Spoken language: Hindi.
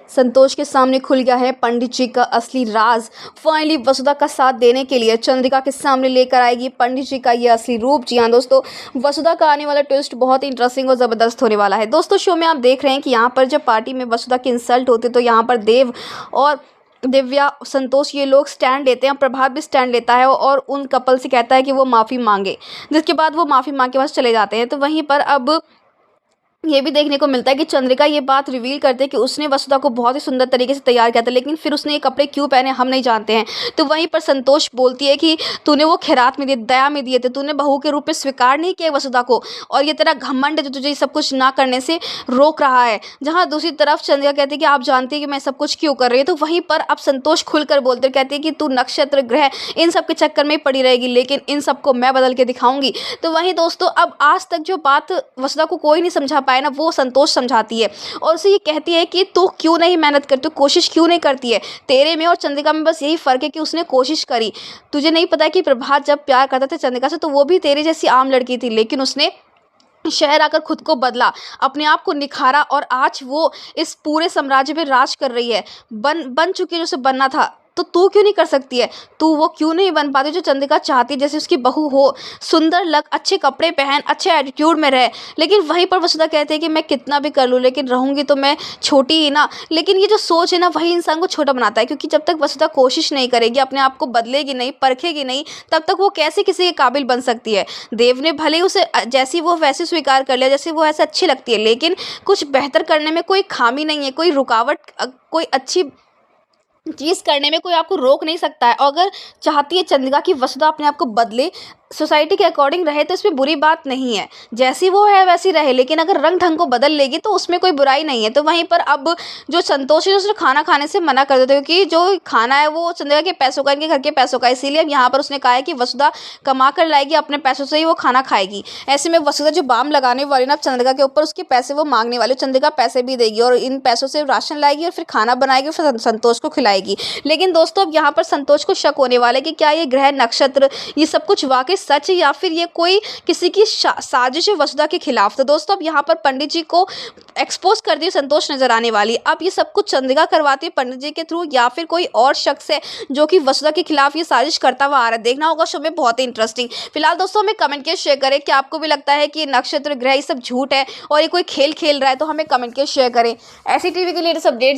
संतोष के सामने खुल गया है पंडित जी का असली राज। फाइनली वसुधा का साथ देने के लिए चंद्रिका के सामने लेकर आएगी पंडित जी का ये असली रूप। जी हाँ दोस्तों, वसुधा का आने वाला ट्विस्ट बहुत ही इंटरेस्टिंग और ज़बरदस्त होने वाला है। दोस्तों शो में आप देख रहे हैं कि यहाँ पर जब पार्टी में वसुधा की इंसल्ट होती है तो यहाँ पर देव और दिव्या, संतोष ये लोग स्टैंड लेते हैं। प्रभात भी स्टैंड लेता है और उन कपल से कहता है कि वो माफ़ी मांगे, जिसके बाद वो माफ़ी मांग के पास चले जाते हैं। तो वहीं पर अब ये भी देखने को मिलता है कि चंद्रिका ये बात रिवील करते हैं कि उसने वसुधा को बहुत ही सुंदर तरीके से तैयार किया था, लेकिन फिर उसने ये कपड़े क्यों पहने हम नहीं जानते हैं। तो वहीं पर संतोष बोलती है कि तूने वो खैरात में दिए, दया में दिए थे, तूने बहू के रूप में स्वीकार नहीं किया वसुधा को, और ये तेरा घमंड है जो तुझे ये सब कुछ ना करने से रोक रहा है। जहाँ दूसरी तरफ चंद्रिका कहती है कि आप जानती है कि मैं सब कुछ क्यों कर रही हूँ। तो वहीं पर अब संतोष खुलकर बोलते कहते हैं कि तू नक्षत्र ग्रह इन सब के चक्कर में ही पड़ी रहेगी, लेकिन इन सबको मैं बदल के दिखाऊंगी। तो वहीं दोस्तों अब आज तक जो बात वसुधा को कोई नहीं समझा पाया ना, वो संतोष समझाती है और उसे ये कहती है कि तू क्यों नहीं मेहनत करती, तू कोशिश क्यों नहीं करती है। तेरे में और चंद्रिका में बस यही फ़र्क है कि उसने कोशिश करी। तुझे नहीं पता कि प्रभात जब प्यार करता था चंद्रिका से तो वो भी तेरे जैसी आम लड़की थी, लेकिन उसने शहर आकर खुद को बदला, अपने आप को निखारा और आज वो इस पूरे साम्राज्य पे राज कर रही है, बन चुकी है जो उसे बनना था। तो तू क्यों नहीं कर सकती है, तू वो क्यों नहीं बन पाती जो चंद्रिका चाहती है, जैसे उसकी बहू हो, सुंदर लग, अच्छे कपड़े पहन, अच्छे एटीट्यूड में रहे। लेकिन वहीं पर वसुधा कहते हैं कि मैं कितना भी कर लूँ लेकिन रहूँगी तो मैं छोटी ही ना। लेकिन ये जो सोच है ना वही इंसान को छोटा बनाता है, क्योंकि जब तक वसुधा कोशिश नहीं करेगी, अपने आप को बदलेगी नहीं, परखेगी नहीं, तब तक वो कैसे किसी के काबिल बन सकती है। देव ने भले उसे जैसी वो वैसे स्वीकार कर लिया, जैसे वो ऐसे अच्छी लगती है, लेकिन कुछ बेहतर करने में कोई खामी नहीं है, कोई रुकावट, कोई अच्छी चीज़ करने में कोई आपको रोक नहीं सकता है। और अगर चाहती है चंद्रिका की वसुधा अपने आप को बदले, सोसाइटी के अकॉर्डिंग रहे, तो इसमें बुरी बात नहीं है, जैसी वो है वैसी रहे, लेकिन अगर रंग ढंग को बदल लेगी तो उसमें कोई बुराई नहीं है। तो वहीं पर अब जो संतोष है उसने खाना खाने से मना कर देते हैं, क्योंकि जो खाना है वो चंद्रिका के पैसों का, इनके घर के पैसों का, इसीलिए अब यहाँ पर उसने कहा है कि वसुधा कमा कर लाएगी, अपने पैसों से ही वो खाना खाएगी। ऐसे में वसुधा जो बाम लगाने वाली ना चंद्रिका के ऊपर, उसके पैसे वो मांगने वाली, चंद्रिका पैसे भी देगी और इन पैसों से राशन लाएगी और फिर खाना बनाएगी, फिर संतोष को खिलाएगी। लेकिन दोस्तों अब यहाँ पर संतोष को शक होने वाला है कि क्या ये ग्रह नक्षत्र ये सब कुछ वाकई सच है या फिर ये कोई किसी की साजिश है वसुधा के खिलाफ। तो दोस्तों अब यहाँ पर पंडित जी को एक्सपोज कर दिए संतोष नजर आने वाली। अब ये सब कुछ चंद्रिका करवाती है पंडित जी के थ्रू, या फिर कोई और शख्स है जो कि वसुधा के खिलाफ ये साजिश करता हुआ आ रहा है। देखना होगा शो में, बहुत ही इंटरेस्टिंग। फिलहाल दोस्तों हमें कमेंट के शेयर करें कि आपको भी लगता है कि नक्षत्र ग्रह ये सब झूठ है और ये कोई खेल खेल रहा है, तो हमें कमेंट के शेयर करें। ऐसी टीवी के लेटेस्ट अपडेट